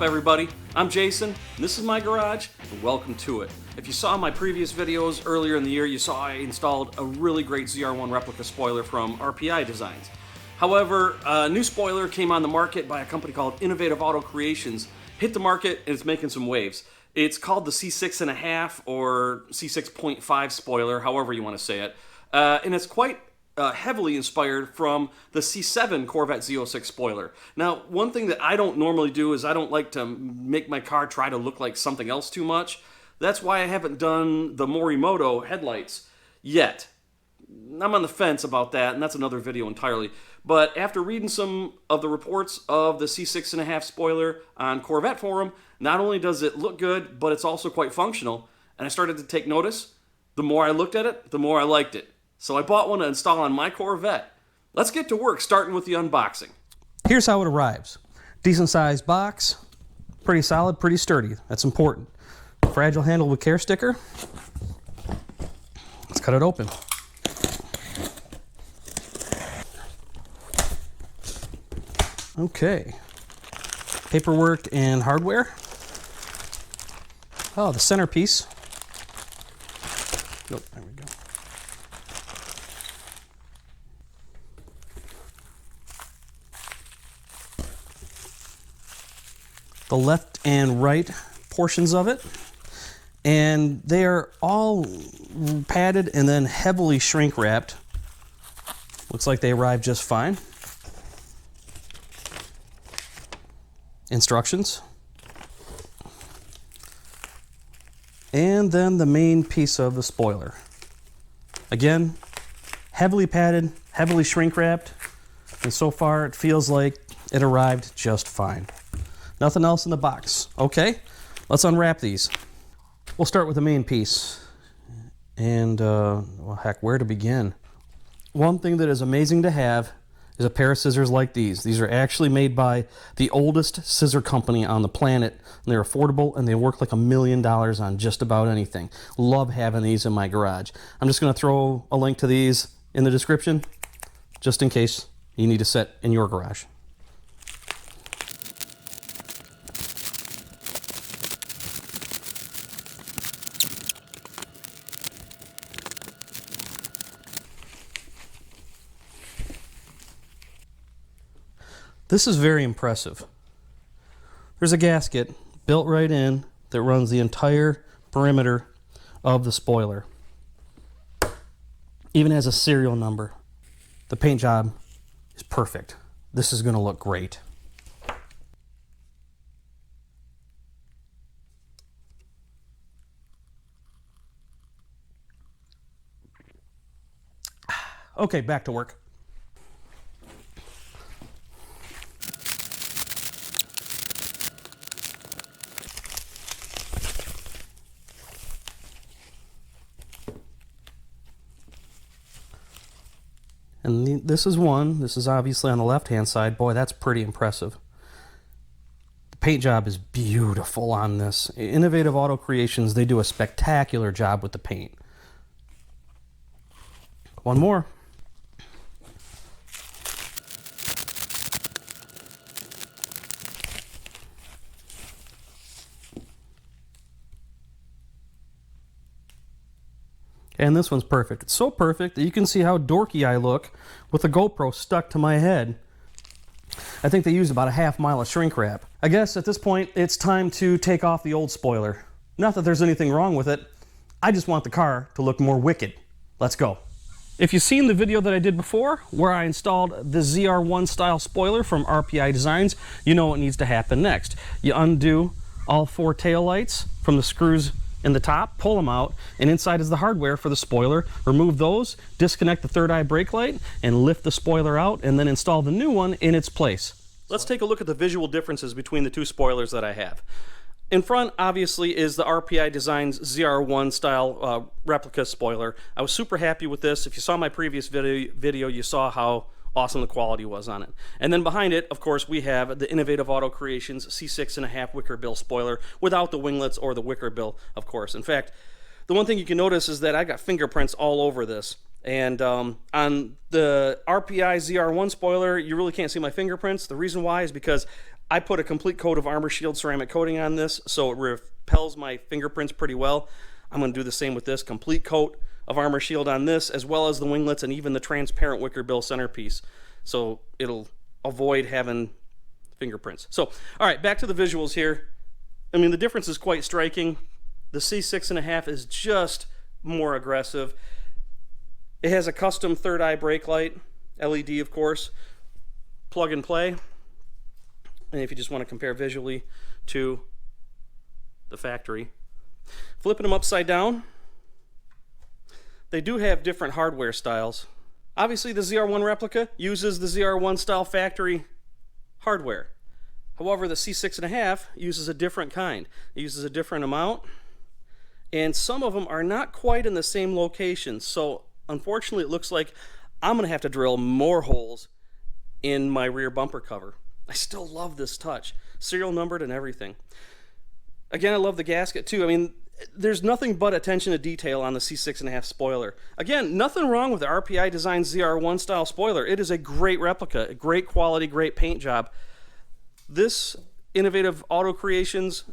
up, everybody? I'm Jason, and this is my garage, and welcome to it. If you saw my previous videos earlier in the year, you saw I installed a really great ZR1 replica spoiler from RPI Designs. However, a new spoiler came on the market by a company called Innovative Auto Creations, hit the market, and it's making some waves. It's called the C6.5 or C6.5 spoiler, however you want to say it, and it's quite heavily inspired from the C7 Corvette Z06 spoiler. Now, one thing that I don't normally do is I don't like to make my car try to look like something else too much. That's why I haven't done the Morimoto headlights yet. I'm on the fence about that, and that's another video entirely. But after reading some of the reports of the C6.5 spoiler on Corvette forum, not only does it look good, but it's also quite functional. And I started to take notice. The more I looked at it, the more I liked it. So I bought one to install on my Corvette. Let's get to work, starting with the unboxing. Here's how it arrives. Decent sized box, pretty solid, pretty sturdy. That's important. Fragile handle with care sticker. Let's cut it open. Okay. Paperwork and hardware. Oh, the centerpiece. Nope, there we go. The left and right portions of it, and they are all padded and then heavily shrink wrapped. Looks like they arrived just fine. Instructions, and then the main piece of the spoiler. Again, heavily padded, heavily shrink wrapped, and so far it feels like it arrived just fine. Nothing else in the box. Okay, let's unwrap these. We'll start with the main piece. And, well, heck, where to begin? One thing that is amazing to have is a pair of scissors like these. These are actually made by the oldest scissor company on the planet. And they're affordable, and they work like $1 million on just about anything. Love having these in my garage. I'm just going to throw a link to these in the description, just in case you need a set in your garage. This is very impressive. There's a gasket built right in that runs the entire perimeter of the spoiler. Even has a serial number. The paint job is perfect. This is going to look great. Okay, back to work. And this is one. This is obviously on the left-hand side. Boy, that's pretty impressive. The paint job is beautiful on this. Innovative Auto Creations, they do a spectacular job with the paint. One more. And this one's perfect. It's so perfect that you can see how dorky I look with the GoPro stuck to my head. I think they used about a half mile of shrink wrap. I guess at this point, it's time to take off the old spoiler. Not that there's anything wrong with it. I just want the car to look more wicked. Let's go. If you've seen the video that I did before, where I installed the ZR1 style spoiler from RPI Designs, you know what needs to happen next. You undo all 4 taillights from the screws in the top, pull them out, and inside is the hardware for the spoiler. Remove those, disconnect the third eye brake light, and lift the spoiler out, and then install the new one in its place. Let's take a look at the visual differences between the two spoilers that I have. In front, obviously, is the RPI Designs ZR1 style replica spoiler. I was super happy with this. If you saw my previous video, you saw how awesome the quality was on it. And then behind it, of course, we have the Innovative Auto Creations C6.5 Wickerbill Spoiler without the winglets or the Wickerbill, of course. In fact, the one thing you can notice is that I got fingerprints all over this. And on the RPI ZR1 spoiler, you really can't see my fingerprints. The reason why is because I put a complete coat of Armor Shield ceramic coating on this, so it repels my fingerprints pretty well. I'm going to do the same with this, complete coat of Armor Shield on this, as well as the winglets and even the transparent Wickerbill centerpiece, so it'll avoid having fingerprints. So, all right, back to the visuals here. I mean, the difference is quite striking. The C6.5 is just more aggressive. It has a custom third eye brake light, LED of course, plug and play. And if you just want to compare visually to the factory. Flipping them upside down, they do have different hardware styles. Obviously the ZR1 replica uses the ZR1 style factory hardware. However, the C6.5 uses a different kind. It uses a different amount, and some of them are not quite in the same location. So unfortunately, it looks like I'm going to have to drill more holes in my rear bumper cover. I still love this touch. Serial numbered and everything. Again, I love the gasket too. I mean, there's nothing but attention to detail on the C6.5 spoiler. Again, nothing wrong with the RPI Design ZR1 style spoiler. It is a great replica, a great quality, great paint job. This Innovative Auto Creations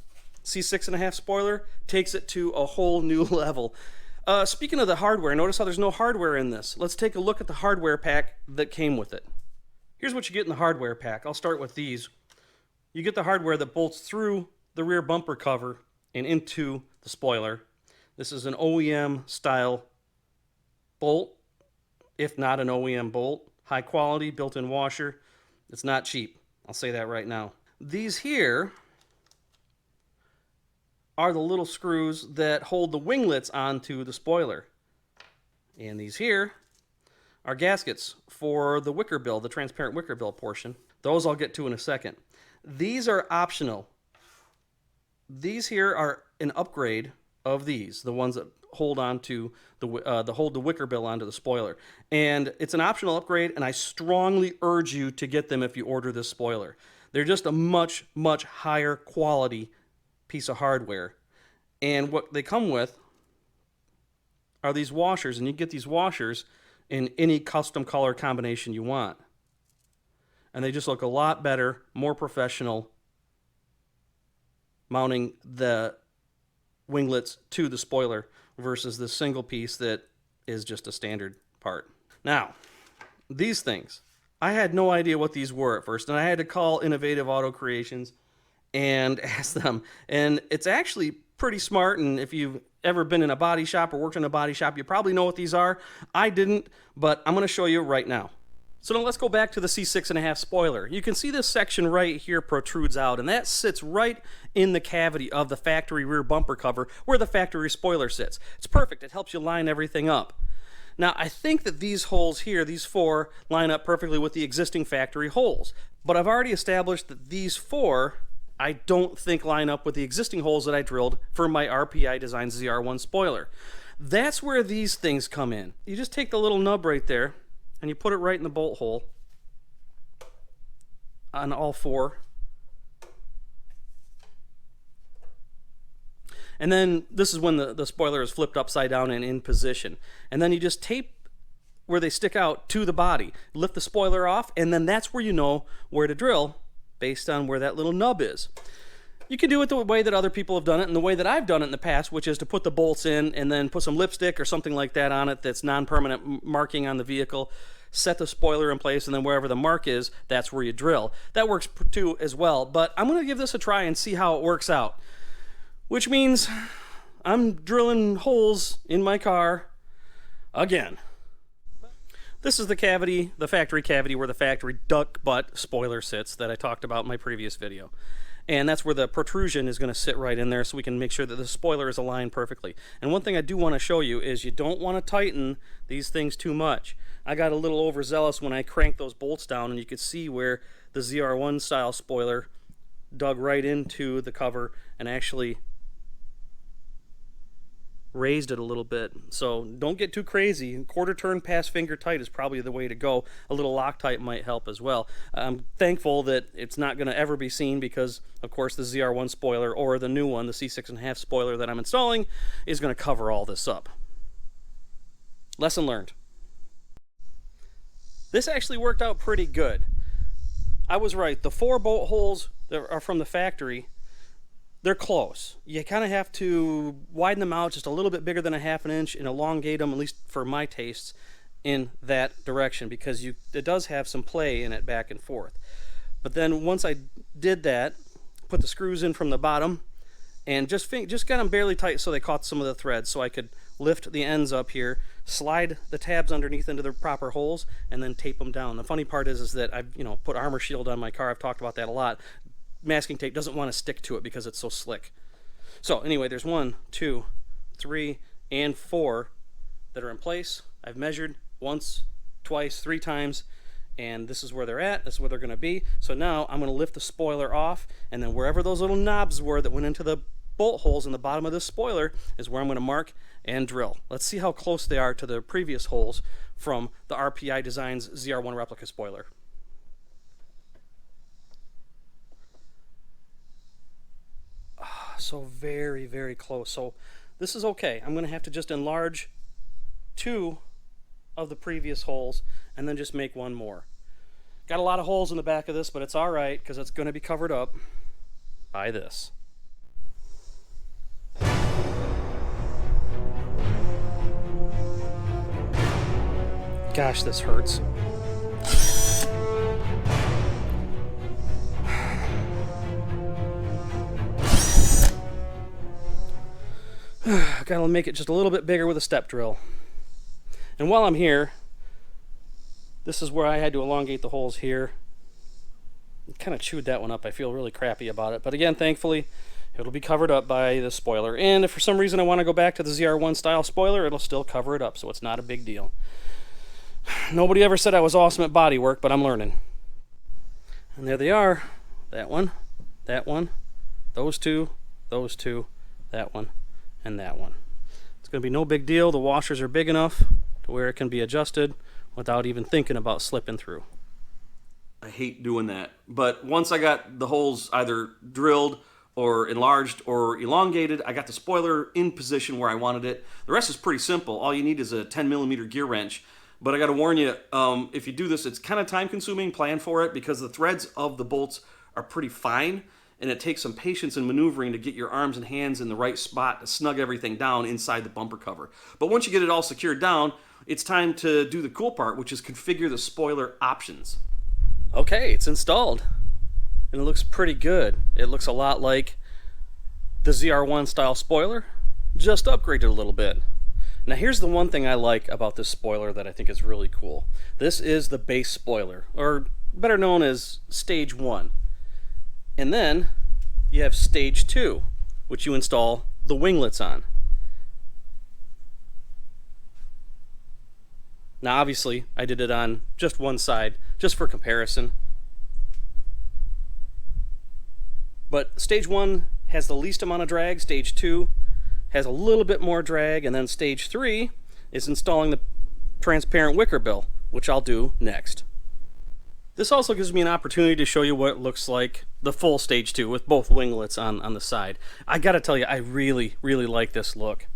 C6.5 spoiler takes it to a whole new level. Speaking of the hardware, notice how there's no hardware in this. Let's take a look at the hardware pack that came with it. Here's what you get in the hardware pack. I'll start with these. You get the hardware that bolts through the rear bumper cover and into the spoiler. This is an OEM style bolt, if not an OEM bolt. High quality, built-in washer. It's not cheap. I'll say that right now. These here are the little screws that hold the winglets onto the spoiler. And these here are gaskets for the Wickerbill, the transparent Wickerbill portion. Those I'll get to in a second. These are optional. These here are an upgrade of these, the ones that hold onto the hold the Wickerbill onto the spoiler. And it's an optional upgrade, and I strongly urge you to get them if you order this spoiler. They're just a much, much higher quality piece of hardware. And what they come with are these washers, and you get these washers in any custom color combination you want. And they just look a lot better, more professional, mounting the winglets to the spoiler versus this single piece that is just a standard part. Now, these things, I had no idea what these were at first, and I had to call Innovative Auto Creations and ask them. And it's actually pretty smart, and if you've ever been in a body shop or worked in a body shop, you probably know what these are. I didn't, but I'm going to show you right now. So now let's go back to the C6.5 spoiler. You can see this section right here protrudes out, and that sits right in the cavity of the factory rear bumper cover where the factory spoiler sits. It's perfect. It helps you line everything up. Now, I think that these holes here, these four, line up perfectly with the existing factory holes. But I've already established that these four, I don't think line up with the existing holes that I drilled for my RPI Design ZR1 spoiler. That's where these things come in. You just take the little nub right there, and you put it right in the bolt hole on all four. And then this is when the spoiler is flipped upside down and in position. And then you just tape where they stick out to the body. Lift the spoiler off, and then that's where you know where to drill based on where that little nub is. You can do it the way that other people have done it and the way that I've done it in the past, which is to put the bolts in and then put some lipstick or something like that on it that's non-permanent marking on the vehicle, set the spoiler in place, and then wherever the mark is, that's where you drill. That works too as well, but I'm going to give this a try and see how it works out, which means I'm drilling holes in my car again. This is the cavity, the factory cavity where the factory duck butt spoiler sits that I talked about in my previous video. And that's where the protrusion is going to sit right in there so we can make sure that the spoiler is aligned perfectly. And one thing I do want to show you is you don't want to tighten these things too much. I got a little overzealous when I cranked those bolts down, and you could see where the ZR1 style spoiler dug right into the cover and actually raised it a little bit. So don't get too crazy. Quarter turn past finger tight is probably the way to go. A little Loctite might help as well. I'm thankful that it's not going to ever be seen because, of course, the ZR1 spoiler or the new one, the C6.5 spoiler that I'm installing, is going to cover all this up. Lesson learned. This actually worked out pretty good. I was right. The 4 bolt holes that are from the factory, they're close. You kind of have to widen them out just a little bit bigger than a half an inch and elongate them, at least for my tastes, in that direction, because it does have some play in it back and forth. But then once I did that, put the screws in from the bottom and just got them barely tight so they caught some of the threads, so I could lift the ends up here, slide the tabs underneath into the proper holes, and then tape them down. The funny part is that I've put armor shield on my car. I've talked about that a lot. Masking tape doesn't want to stick to it because it's so slick. So anyway, there's 1, 2, 3, and 4 that are in place. I've measured once, twice, 3 times, and this is where they're at. This is where they're going to be. So now I'm going to lift the spoiler off, and then wherever those little knobs were that went into the bolt holes in the bottom of this spoiler is where I'm going to mark and drill. Let's see how close they are to the previous holes from the RPI Designs ZR1 replica spoiler. So very, very close. So this is okay. I'm going to have to just enlarge 2 of the previous holes and then just make 1 more. Got a lot of holes in the back of this, but it's all right because it's going to be covered up by this. Gosh, this hurts. Gotta make it just a little bit bigger with a step drill. And while I'm here, this is where I had to elongate the holes here. Kind of chewed that one up. I feel really crappy about it. But again, thankfully, it'll be covered up by the spoiler. And if for some reason I want to go back to the ZR1 style spoiler, it'll still cover it up, so it's not a big deal. Nobody ever said I was awesome at body work, but I'm learning. And there they are. That one, those two, that one, and that one. It's going to be no big deal. The washers are big enough to where it can be adjusted without even thinking about slipping through. I hate doing that. But once I got the holes either drilled or enlarged or elongated, I got the spoiler in position where I wanted it. The rest is pretty simple. All you need is a 10mm gear wrench. But I got to warn you, if you do this, it's kind of time consuming. Plan for it because the threads of the bolts are pretty fine, and it takes some patience and maneuvering to get your arms and hands in the right spot to snug everything down inside the bumper cover. But once you get it all secured down, it's time to do the cool part, which is configure the spoiler options. Okay, it's installed, and it looks pretty good. It looks a lot like the ZR1 style spoiler, just upgraded a little bit. Now here's the one thing I like about this spoiler that I think is really cool. This is the base spoiler, or better known as stage 1. And then you have stage 2, which you install the winglets on. Now obviously I did it on just one side, just for comparison. But stage 1 has the least amount of drag, stage 2 has a little bit more drag, and then stage 3 is installing the transparent Wickerbill, which I'll do next. This also gives me an opportunity to show you what it looks like the full stage 2 with both winglets on the side. I gotta tell you, I really, really like this look.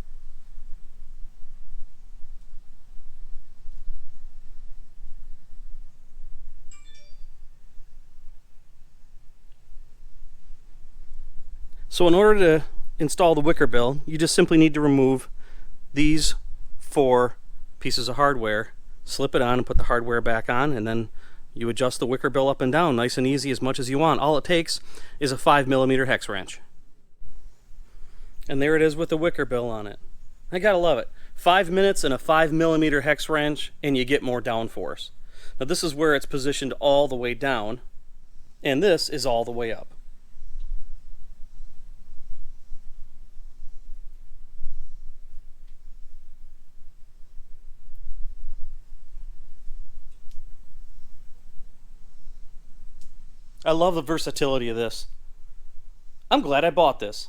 So in order to install the Wickerbill, you just simply need to remove these 4 pieces of hardware, slip it on and put the hardware back on, and then you adjust the Wickerbill up and down nice and easy as much as you want. All it takes is a 5mm hex wrench. And there it is with the Wickerbill on it. I gotta love it. 5 minutes and a 5mm hex wrench and you get more downforce. Now this is where it's positioned all the way down, and this is all the way up. I love the versatility of this. I'm glad I bought this.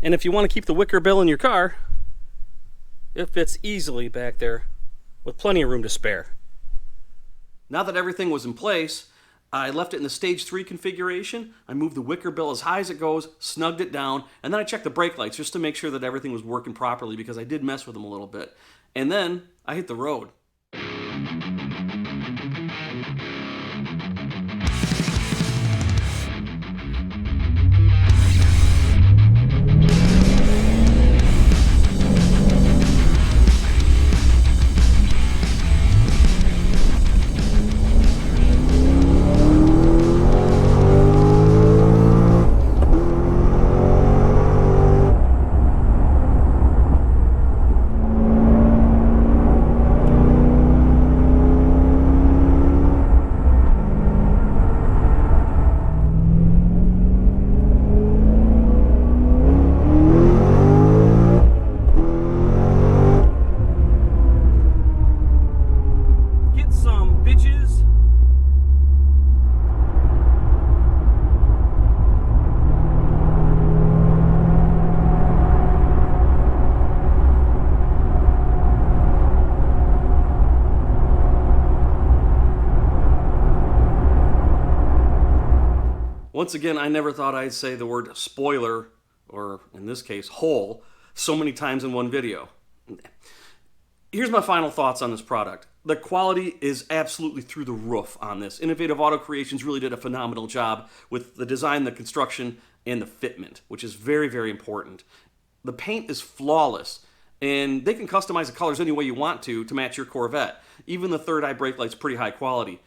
And if you want to keep the Wickerbill in your car, it fits easily back there with plenty of room to spare. Now that everything was in place, I left it in the stage 3 configuration. I moved the Wickerbill as high as it goes, snugged it down, and then I checked the brake lights just to make sure that everything was working properly because I did mess with them a little bit. And then I hit the road. Once again, I never thought I'd say the word spoiler, or in this case, hole, so many times in one video. Here's my final thoughts on this product. The quality is absolutely through the roof on this. Innovative Auto Creations really did a phenomenal job with the design, the construction, and the fitment, which is very, very important. The paint is flawless, and they can customize the colors any way you want to match your Corvette. Even the third eye brake light's pretty high quality.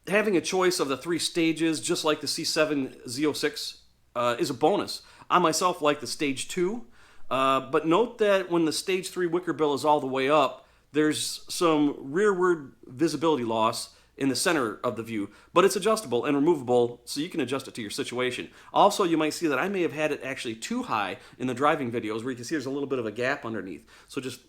Having a choice of the 3 stages, just like the C7 Z06, is a bonus. I myself like the Stage 2, but note that when the Stage 3 Wickerbill is all the way up, there's some rearward visibility loss in the center of the view, but it's adjustable and removable, so you can adjust it to your situation. Also, you might see that I may have had it actually too high in the driving videos, where you can see there's a little bit of a gap underneath. So just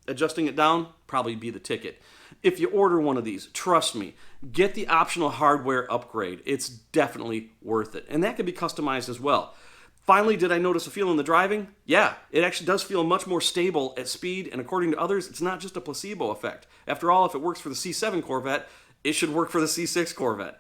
adjusting it down, probably be the ticket. If you order one of these, trust me, get the optional hardware upgrade. It's definitely worth it. And that can be customized as well. Finally, did I notice a feel in the driving? Yeah, it actually does feel much more stable at speed, and according to others, it's not just a placebo effect. After all, if it works for the C7 Corvette, it should work for the C6 Corvette.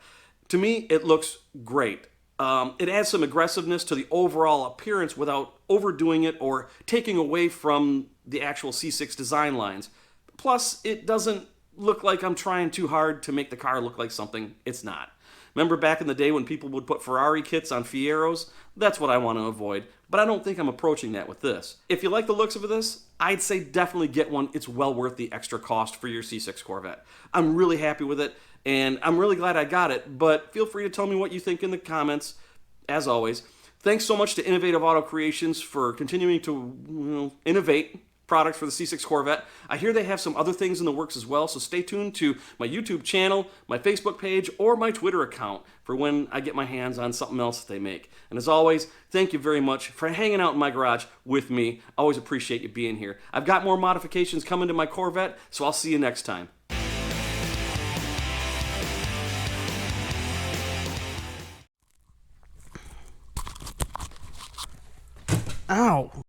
To me, it looks great. It adds some aggressiveness to the overall appearance without overdoing it or taking away from the actual C6 design lines. Plus, it doesn't look like I'm trying too hard to make the car look like something it's not. Remember back in the day when people would put Ferrari kits on Fieros? That's what I want to avoid, but I don't think I'm approaching that with this. If you like the looks of this, I'd say definitely get one. It's well worth the extra cost for your C6 Corvette. I'm really happy with it, and I'm really glad I got it, but feel free to tell me what you think in the comments, as always. Thanks so much to Innovative Auto Creations for continuing to innovate products for the C6 Corvette. I hear they have some other things in the works as well, so stay tuned to my YouTube channel, my Facebook page, or my Twitter account for when I get my hands on something else that they make. And as always, thank you very much for hanging out in my garage with me. I always appreciate you being here. I've got more modifications coming to my Corvette, so I'll see you next time. Ow!